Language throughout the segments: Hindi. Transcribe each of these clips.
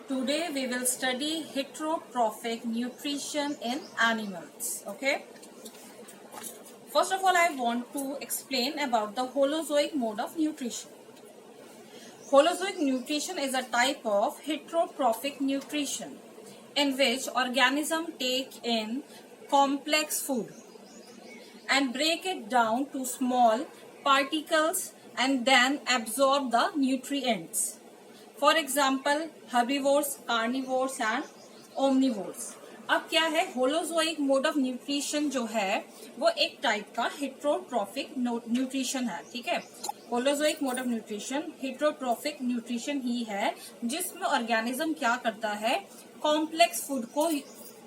Today we will study heterotrophic nutrition in animals. Okay. First of all, I want to explain about the Holozoic mode of nutrition. Holozoic nutrition is a type of heterotrophic nutrition in which organisms take in complex food and break it down to small particles and then absorb the nutrients. For example, herbivores, carnivores and omnivores. अब क्या है, होलोजोइक मोड ऑफ न्यूट्रिशन जो है वो एक टाइप का हेट्रोट्रॉफिक न्यूट्रिशन है. ठीक है, holozoic mode of nutrition heterotrophic nutrition ही है जिसमें ऑर्गेनिज्म क्या करता है, कॉम्प्लेक्स फूड को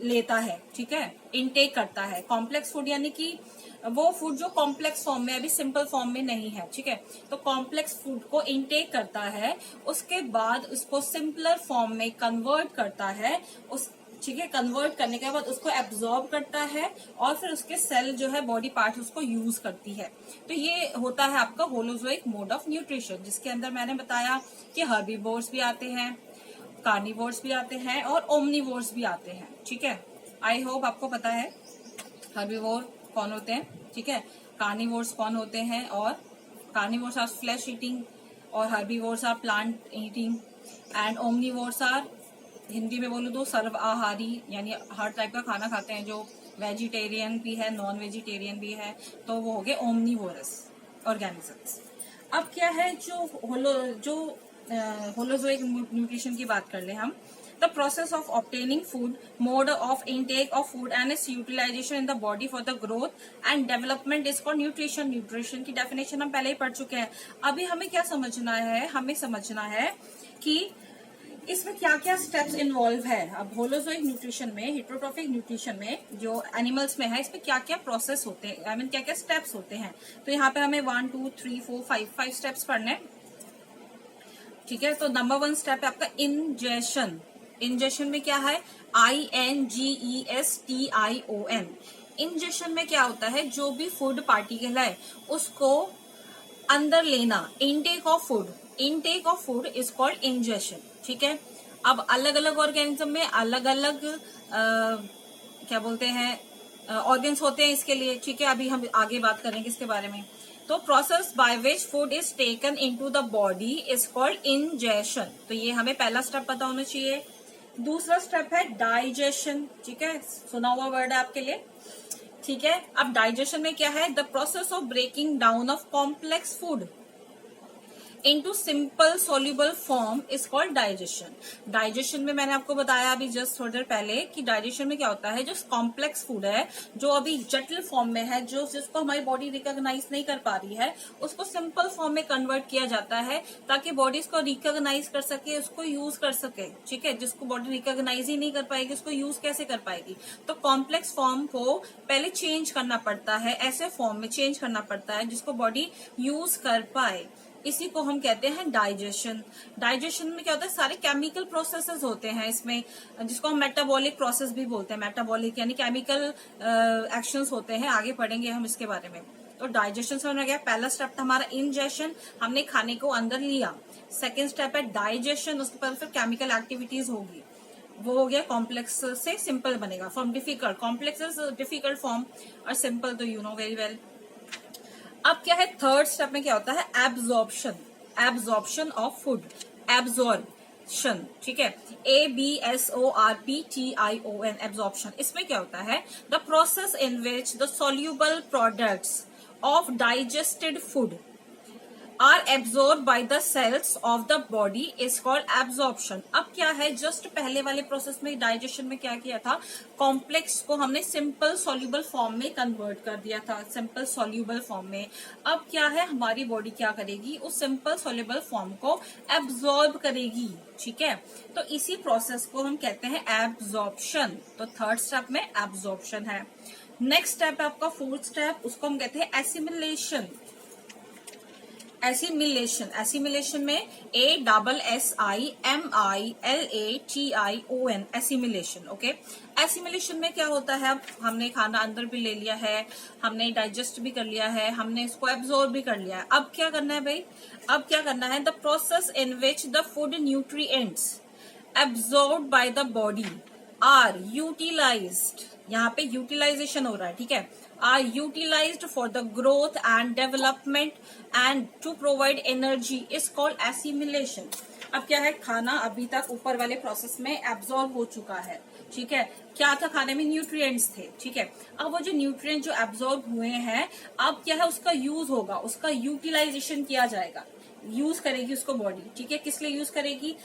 लेता है. ठीक है, इनटेक करता है. कॉम्प्लेक्स फूड यानी कि वो फूड जो कॉम्प्लेक्स फॉर्म में, अभी सिंपल फॉर्म में नहीं है. ठीक है, तो कॉम्प्लेक्स फूड को इनटेक करता है, उसके बाद उसको सिंपलर फॉर्म में कन्वर्ट करता है. उस ठीक है, कन्वर्ट करने के बाद उसको एब्जॉर्ब करता है और फिर उसके सेल जो है, बॉडी पार्ट उसको यूज करती है. तो ये होता है आपका होलोजोइक मोड ऑफ न्यूट्रिशन, जिसके अंदर मैंने बताया कि हर्बीवोर्स भी आते हैं, कार्निवोर्स भी आते हैं और ओमनिवोर्स भी आते हैं. ठीक है, आई होप आपको पता है हर्बीवोर कौन होते हैं. ठीक है, कार्निवोर्स कौन होते हैं, और कार्निवोर्स आर फ्लैश ईटिंग और herbivores are plant eating and omnivores are, Hindi में बोलूं तो सर्व आहारी, यानी हर टाइप का खाना खाते हैं, जो वेजिटेरियन भी है, नॉन वेजिटेरियन भी है, तो वो हो गए ओमनिवोरस ऑर्गेनिजम्स. अब क्या है, जो होलोजोइक न्यूट्रिशन की बात कर ले हम. The process of obtaining food, mode of intake of food and its utilization in the body for the growth and development is called nutrition. Nutrition की definition हम पहले ही पढ़ चुके हैं. अभी हमें क्या समझना है, हमें समझना है कि इसमें क्या क्या स्टेप्स इन्वॉल्व है. अब होलोजोइक न्यूट्रिशन में, हेट्रोट्रॉफिक न्यूट्रिशन में जो एनिमल्स में है, इसमें क्या क्या प्रोसेस होते हैं, आई मीन क्या क्या स्टेप्स होते हैं. तो यहाँ पे हमें 1 2 3 4 5 स्टेप्स पढ़ने. ठीक है, तो नंबर 1 स्टेप है आपका इंजेशन. इंजेशन में क्या है, INGESTION. इंजेशन में क्या होता है, जो भी फूड पार्टिकल है उसको अंदर लेना. Intake of food, intake of food is called ingestion. ठीक है, अब अलग अलग ऑर्गेनिज्म में अलग अलग क्या बोलते हैं ऑर्गन्स होते हैं इसके लिए. ठीक है, अभी हम आगे बात करेंगे इसके बारे में. तो process by which food is taken into the body is called ingestion. तो ये हमें पहला स्टेप पता होना चाहिए. दूसरा स्टेप है डाइजेशन. ठीक है, सुना हुआ वर्ड है आपके लिए. ठीक है, अब डाइजेशन में क्या है, the process of breaking down of complex food into simple soluble form is called digestion. Digestion में मैंने आपको बताया अभी जस्ट थोड़ी देर पहले कि डाइजेशन में क्या होता है, जो कॉम्प्लेक्स फूड है, जो अभी जटिल फॉर्म में है, जिसको हमारी बॉडी रिकॉग्नाइज नहीं कर पा रही है, उसको सिंपल फॉर्म में कन्वर्ट किया जाता है ताकि बॉडी इसको रिकॉग्नाइज कर सके, उसको यूज कर सके. ठीक है, जिसको बॉडी रिकॉग्नाइज ही नहीं कर पाएगी उसको यूज कैसे कर पाएगी. तो कॉम्प्लेक्स फॉर्म को पहले चेंज करना पड़ता है, ऐसे फॉर्म में चेंज करना पड़ता है जिसको बॉडी यूज कर पाए. इसी को हम कहते हैं डाइजेशन. डाइजेशन में क्या होता है, सारे केमिकल प्रोसेसेस होते हैं इसमें, जिसको हम मेटाबॉलिक प्रोसेस भी बोलते हैं. मेटाबॉलिक यानी केमिकल एक्शंस होते हैं, आगे पढ़ेंगे हम इसके बारे में. तो डाइजेशन से गया. पहला स्टेप था हमारा इंजेशन, हमने खाने को अंदर लिया. सेकेंड स्टेप है डाइजेशन, उसके बाद फिर केमिकल एक्टिविटीज होगी, वो हो गया कॉम्प्लेक्स से सिंपल बनेगा. From difficult, complex difficult form और सिंपल तो यू नो वेरी वेल. अब क्या है, थर्ड स्टेप में क्या होता है, absorption. Absorption of food, absorption. ठीक है, ABSORPTION, एब्जॉर्प्शन. इसमें क्या होता है, the process in which the soluble products of digested food are absorb by the cells of the body is called absorption. अब क्या है, जस्ट पहले वाले प्रोसेस में डाइजेशन में क्या किया था, कॉम्प्लेक्स को हमने सिंपल सॉल्यूबल फॉर्म में कन्वर्ट कर दिया था, सिंपल सॉल्यूबल फॉर्म में. अब क्या है, हमारी बॉडी क्या करेगी, उस सिंपल सॉल्यूबल फॉर्म को एब्जॉर्ब करेगी. ठीक है, तो इसी प्रोसेस को हम कहते हैं एब्जॉर्प्शन. तो थर्ड स्टेप में एब्जॉर्प्शन है. नेक्स्ट स्टेप है आपका फोर्थ स्टेप, उसको हम कहते हैं एसिमिलेशन. एसिमिलेशन, एसिमिलेशन में ASSIMILATION, एसिमिलेशन. ओके, एसिमिलेशन में क्या होता है, अब हमने खाना अंदर भी ले लिया है, हमने डाइजेस्ट भी कर लिया है, हमने इसको एब्जॉर्ब भी कर लिया है. अब क्या करना है भाई, अब क्या करना है, the process in which the food nutrients absorbed by the body are utilized, यहाँ पे यूटिलाइजेशन हो रहा है, ठीक है, are utilized for the growth and development and to provide energy is called assimilation. अब क्या है, खाना अभी तक ऊपर वाले प्रोसेस में एब्जॉर्ब हो चुका है, ठीक है, क्या था खाने में, न्यूट्रिएंट्स थे, ठीक है, अब वो जो न्यूट्रिएंट जो एब्जॉर्ब हुए हैं, अब क्या है, उसका यूज होगा, उसका यूटिलाइजेशन किया जाएगा, यूज करेगी उसको बॉडी, ठीक है, किस लिए यूज करेगी,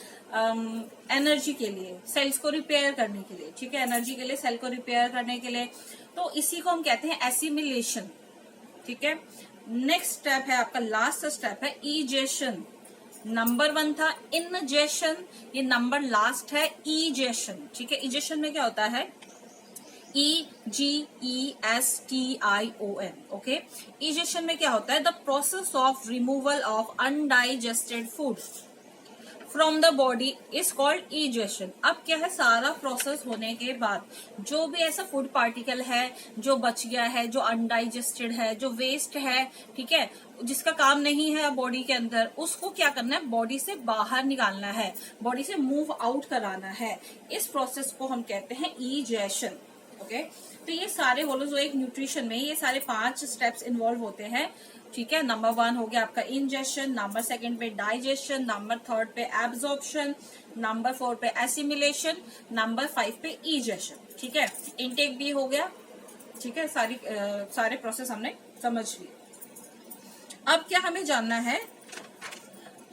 एनर्जी के लिए, सेल्स को रिपेयर करने के लिए, ठीक है, एनर्जी के लिए, सेल को रिपेयर करने के लिए, तो इसी को हम कहते हैं एसिमिलेशन, ठीक है। नेक्स्ट स्टेप है आपका, लास्ट स्टेप है इजेशन। नंबर 1 था इनजेशन, ये नंबर लास्ट है इजेशन, ठीक है। इजेशन में क्या होता है, EGESTION, ओके। इजेशन में क्या होता है, the process of removal of undigested food from the body is called egestion. अब क्या है, सारा प्रोसेस होने के बाद जो भी ऐसा फूड पार्टिकल है जो बच गया है, जो अनडाइजेस्टेड है, जो वेस्ट है, ठीक है, जिसका काम नहीं है बॉडी के अंदर, उसको क्या करना है, बॉडी से बाहर निकालना है, बॉडी से मूव आउट कराना है, इस प्रोसेस को हम कहते हैं इजेशन, ओके। तो ये सारे होलोजोइक न्यूट्रिशन में ये सारे 5 स्टेप्स इन्वॉल्व होते हैं, ठीक है। नंबर 1 हो गया आपका इंजेशन, नंबर 2 पे डाइजेशन, नंबर 3 पे एब्जॉर्प्शन, नंबर 4 पे एसिमिलेशन, नंबर 5 पे इजेशन, ठीक है। इनटेक भी हो गया, ठीक है, सारे प्रोसेस हमने समझ लिए। अब क्या हमें जानना है,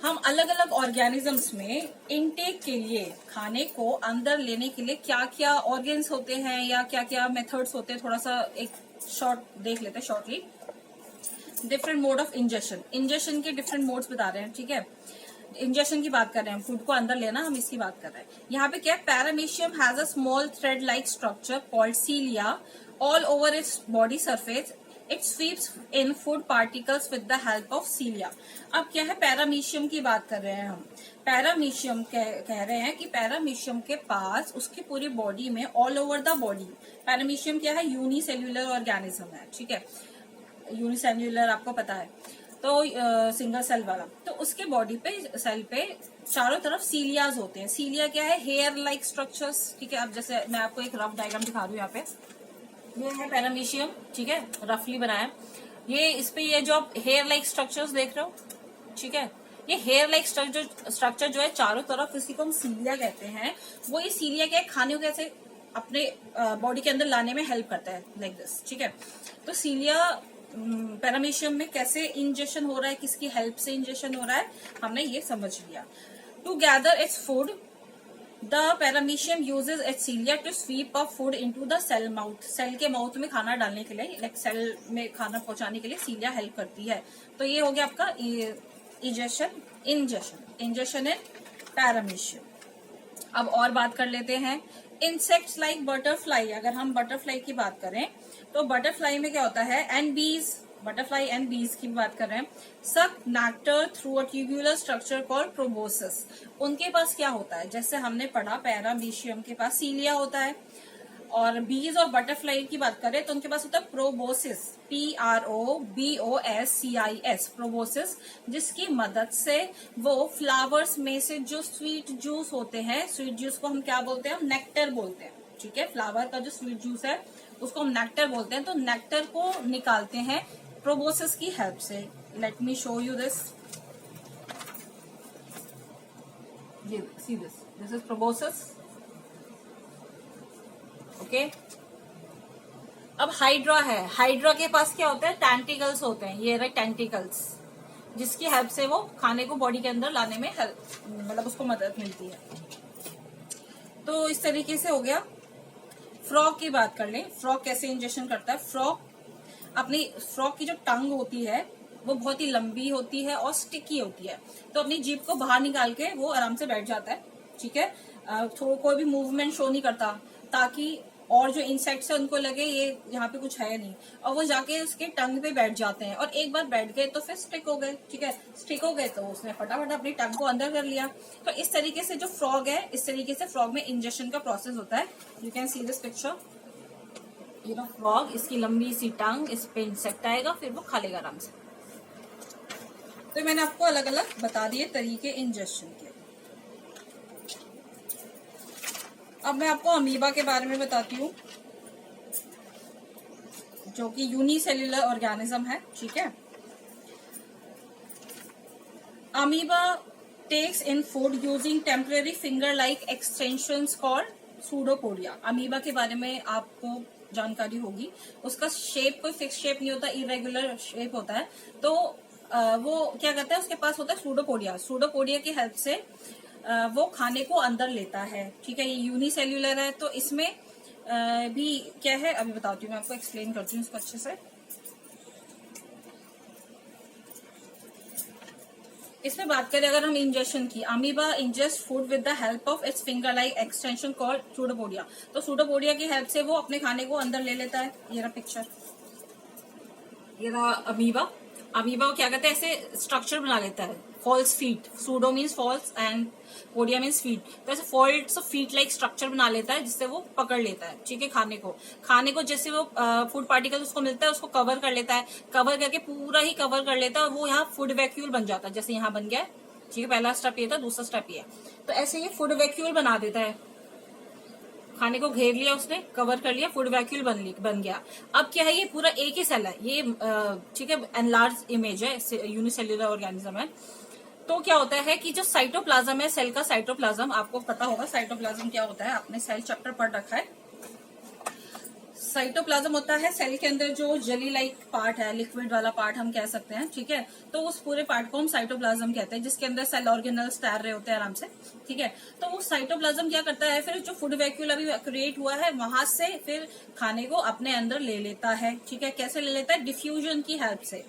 हम अलग अलग ऑर्गेनिजम्स में इनटेक के लिए, खाने को अंदर लेने के लिए क्या क्या ऑर्गेन्स होते हैं या क्या क्या मेथड्स होते हैं, थोड़ा सा एक शॉर्ट देख लेते हैं shortly. Different mode of ingestion, ingestion के डिफरेंट मोड्स बता रहे हैं, ठीक है। इंजेशन की बात कर रहे हैं, फूड को अंदर लेना, हम इसकी बात कर रहे हैं। यहाँ पे क्या है, paramecium has a small thread like structure called cilia all over its body surface, it sweeps in food particles with the help of cilia. अब क्या है, पैरामीशियम की बात कर रहे हैं हम। पैरामीशियम कह रहे हैं कि पैरामीशियम के पास उसकी पूरी बॉडी में, all over the body, paramecium क्या है, यूनिसेल्युलर ऑर्गेनिज्म है, ठीक है, यूनिसेल्युलर आपको पता है, तो सिंगल सेल वाला, तो उसके बॉडी पे, सेल पे चारों तरफ सीलियाज होते हैं। सीलिया क्या है, हेयर लाइक स्ट्रक्चर्स, ठीक है। अब जैसे मैं आपको एक रफ डायग्राम दिखा रही हूँ, यहाँ पे ये है पैरामीशियम, ठीक है, रफली बनाया, ये इस पे ये जो आप हेयर लाइक स्ट्रक्चर्स देख रहे हो, ठीक है, ये हेयर लाइक स्ट्रक्चर जो है चारों तरफ, इसी को हम सीलिया कहते हैं। वो ये सीलिया क्या है, खाने को कैसे अपने बॉडी के अंदर लाने में हेल्प करता है, लाइक दिस, ठीक है। तो सीलिया पैरामीशियम में कैसे इंजेक्शन हो रहा है, किसकी हेल्प से इंजेक्शन हो रहा है, हमने ये समझ लिया। To gather its food, the paramecium uses its cilia to sweep a food into the cell mouth, cell के माउथ में खाना डालने के लिए, लाइक सेल में खाना पहुंचाने के लिए सीलिया हेल्प करती है। तो ये हो गया आपका इंजेक्शन, इंजेक्शन इन पैरामीशियम। अब और बात कर लेते हैं, इंसेक्ट्स लाइक बटरफ्लाई, अगर हम बटरफ्लाई की बात करें तो बटरफ्लाई में क्या होता है, एंड बीज, बटरफ्लाई एंड बीज की बात कर रहे हैं, सक nectar through a tubular structure called proboscis. उनके पास क्या होता है, जैसे हमने पढ़ा पैरामीशियम के पास सीलिया होता है, और बीज और बटरफ्लाई की बात करें तो उनके पास होता है प्रोबोसिस, PROBOSCIS, प्रोबोसिस, जिसकी मदद से वो फ्लावर्स में से जो स्वीट जूस होते हैं, स्वीट जूस को हम क्या बोलते हैं, हम नेक्टर बोलते हैं, ठीक है, फ्लावर का जो स्वीट जूस है उसको हम नेक्टर बोलते हैं, तो नेक्टर को निकालते हैं प्रोबोसिस की हेल्प से। Let me show you this, ये see this is proboscis, okay. अब हाइड्रा है, हाइड्रा के पास क्या होता है, टेंटिकल्स होते हैं, ये रहे टेंटिकल्स, जिसकी हेल्प से वो खाने को बॉडी के अंदर लाने में हेल्प, मतलब उसको मदद मिलती है। तो इस तरीके से हो गया। फ्रॉग की बात कर लें, फ्रॉग कैसे इंजेक्शन करता है। फ्रॉग की जो टंग होती है वो बहुत ही लंबी होती है और स्टिकी होती है, तो अपनी जीभ को बाहर निकाल के वो आराम से बैठ जाता है, ठीक है, कोई भी मूवमेंट शो नहीं करता, ताकि और जो इंसेक्ट्स है उनको लगे ये यहाँ पे कुछ है नहीं, और वो जाके उसके टंग पे बैठ जाते हैं, और एक बार बैठ गए तो फिर स्टिक हो गए, ठीक है, स्टिक हो गए तो उसने फटाफट अपनी टंग को अंदर कर लिया। तो इस तरीके से जो फ्रॉग है, इस तरीके से फ्रॉग में इंजेक्शन का प्रोसेस होता है। You can see this picture, you know frog, इसकी लंबी सी टंग, इस पे इंसेक्ट आएगा, फिर वो खा लेगा आराम से। तो मैंने आपको अलग अलग बता दिए तरीके इंजेक्शन के। अब मैं आपको अमीबा के बारे में बताती हूँ, जो कि यूनिसेल्युलर ऑर्गेनिज्म है, ठीक है। Amoeba takes in food using temporary finger like extensions called pseudopodia. Amoeba के बारे में आपको जानकारी होगी, उसका शेप कोई फिक्स शेप नहीं होता, इरेगुलर शेप होता है। तो वो क्या करता है, उसके पास होता है सूडोपोडिया। सूडोपोडिया की हेल्प से वो खाने को अंदर लेता है, ठीक है। ये यूनिसेल्युलर है, तो इसमें भी क्या है अभी बताती हूँ, मैं आपको एक्सप्लेन करती हूँ इसको अच्छे से। इसमें बात करें अगर हम इंजेक्शन की, amoeba ingest food with the help of its finger like extension called pseudopodia. तो सूडोपोडिया की हेल्प से वो अपने खाने को अंदर ले लेता है। ये रहा पिक्चर, ये रहा अमीबा। अमीबा क्या कहते हैं, ऐसे स्ट्रक्चर बना लेता है, false feet. Pseudo means false and podia means feet. तो ऐसे फॉल्स फीट लाइक स्ट्रक्चर बना लेता है, जिससे वो पकड़ लेता है, ठीक है, खाने को जैसे वो फूड पार्टिकल उसको मिलता है, उसको कवर कर लेता है, कवर करके पूरा ही कवर कर लेता है, और वो यहाँ फूड वैक्यूल बन जाता है। जैसे यहाँ बन गया है, ठीक है, पहला स्टेप ये था, दूसरा स्टेप ये है। तो ऐसे ये फूड वैक्यूल बना देता है, खाने को घेर लिया उसने, कवर कर लिया, फूड वैक्यूल बन गया। अब क्या है, ये पूरा एक ही सेल है, ये ठीक है, एनलार्ज इमेज है, यूनिसेल्युलर ऑर्गेनिज्म है। तो क्या होता है कि जो साइटोप्लाज्म है, सेल का साइटोप्लाज्म, आपको पता होगा साइटोप्लाज्म क्या होता है, आपने सेल चैप्टर पढ़ रखा है। साइटोप्लाज्म होता है सेल के अंदर जो जेली लाइक पार्ट है, लिक्विड वाला पार्ट हम कह सकते हैं, ठीक है। तो उस पूरे पार्ट को हम साइटोप्लाज्म कहते हैं, जिसके अंदर सेल ऑर्गेनल्स तैर रहे होते हैं आराम से, ठीक है। तो वो साइटोप्लाज्म क्या करता है, फिर जो फूड वैक्यूल अभी क्रिएट हुआ है, वहां से फिर खाने को अपने अंदर ले लेता है, ठीक है। कैसे ले लेता है, डिफ्यूजन की हेल्प से।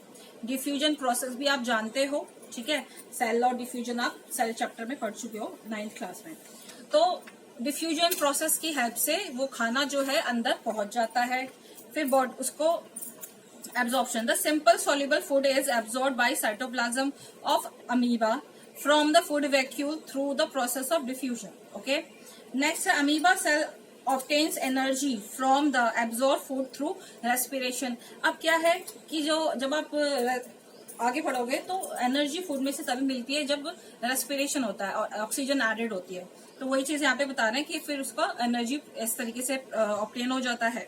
डिफ्यूजन प्रोसेस भी आप जानते हो, ठीक है, सेल और डिफ्यूजन आप सेल चैप्टर में पढ़ चुके हो 9th क्लास में। तो डिफ्यूजन प्रोसेस की हेल्प से वो खाना जो है अंदर पहुंच जाता है, फिर उसको absorption. The simple soluble food is absorb by cytoplasm of amoeba from the food vacuole through the process of diffusion. Okay, next amoeba cell obtains energy from the absorb food through respiration. अब क्या है कि जब आप आगे पढ़ोगे तो एनर्जी फूड में से तभी मिलती है जब रेस्पिरेशन होता है और ऑक्सीजन एडेड होती है। तो वही चीज यहाँ पे बता रहे हैं कि फिर उसका एनर्जी इस तरीके से ऑब्टेन हो जाता है।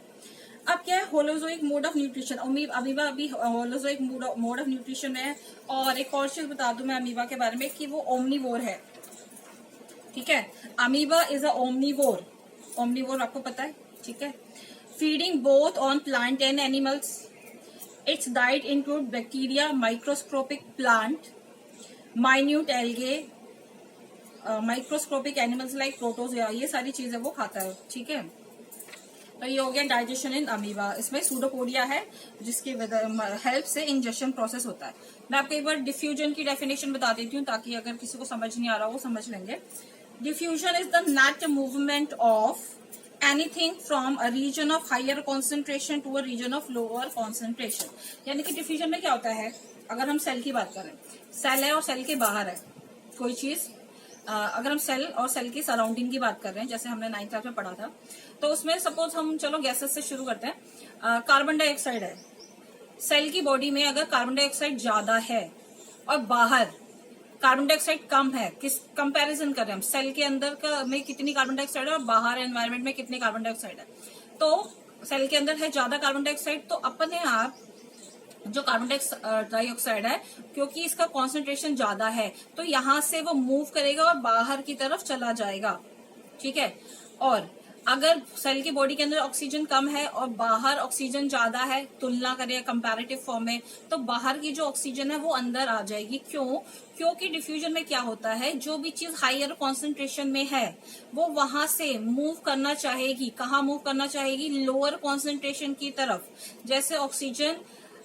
अब क्या है, holozoic mode of nutrition. Amoeba अभी होलोजोइक मोड ऑफ न्यूट्रिशन है। और एक और चीज बता दूं मैं अमीबा के बारे में कि वो ओमनीवोर है, ठीक है। Amoeba is a omnivore, omnivore आपको पता है, ठीक है। Feeding both on plant and animals. Its diet include bacteria, microscopic plant, minute algae, microscopic animals like protozoa, ये सारी चीजें वो खाता है, ठीक है। तो ये हो गया डाइजेशन इन अमीबा। इसमें सूडोपोडिया है जिसकी हेल्प से इंजेक्शन प्रोसेस होता है। मैं आपको एक बार डिफ्यूजन की डेफिनेशन बता देती हूँ, ताकि अगर किसी को समझ नहीं आ रहा वो समझ लेंगे। Diffusion is the net movement of anything from a region of higher concentration to a region of lower concentration. यानी कि डिफ्यूजन में क्या होता है, अगर हम सेल की बात करें, सेल है और सेल के बाहर है कोई चीज, अगर हम सेल और सेल की सराउंडिंग की बात कर रहे हैं, जैसे हमने 9th क्लास में पढ़ा था, तो उसमें सपोज हम चलो गैसेस से शुरू करते हैं। कार्बन डाइऑक्साइड है, सेल की बॉडी में अगर कार्बन डाइऑक्साइड ज्यादा है और बाहर कार्बन डाइऑक्साइड कम है, किस कंपैरिजन कर रहे हैं हम, सेल के अंदर का में कितनी कार्बन डाइऑक्साइड है और बाहर एनवायरनमेंट में कितनी कार्बन डाइऑक्साइड है। तो सेल के अंदर है ज्यादा कार्बन डाइऑक्साइड, तो अपने आप जो कार्बन डाइऑक्साइड है, क्योंकि इसका कॉन्सेंट्रेशन ज्यादा है, तो यहां से वो मूव करेगा और बाहर की तरफ चला जाएगा, ठीक है। और अगर सेल की बॉडी के अंदर ऑक्सीजन कम है और बाहर ऑक्सीजन ज्यादा है, तुलना करें कंपैरेटिव फॉर्म में, तो बाहर की जो ऑक्सीजन है वो अंदर आ जाएगी। क्यों? क्योंकि डिफ्यूजन में क्या होता है, जो भी चीज हायर कॉन्सेंट्रेशन में है वो वहां से मूव करना चाहेगी, कहाँ मूव करना चाहेगी, लोअर कॉन्सेंट्रेशन की तरफ। जैसे ऑक्सीजन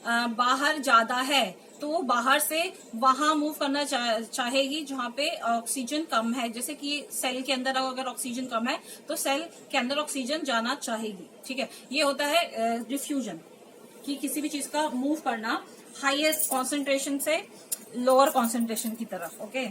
बाहर ज्यादा है तो वो बाहर से वहां मूव करना चाहेगी जहां पे ऑक्सीजन कम है। जैसे कि सेल के अंदर अगर ऑक्सीजन कम है तो सेल के अंदर ऑक्सीजन जाना चाहेगी, ठीक है। ये होता है डिफ्यूजन, कि किसी भी चीज का मूव करना हाईएस्ट कॉन्सेंट्रेशन से लोअर कॉन्सेंट्रेशन की तरफ। ओके।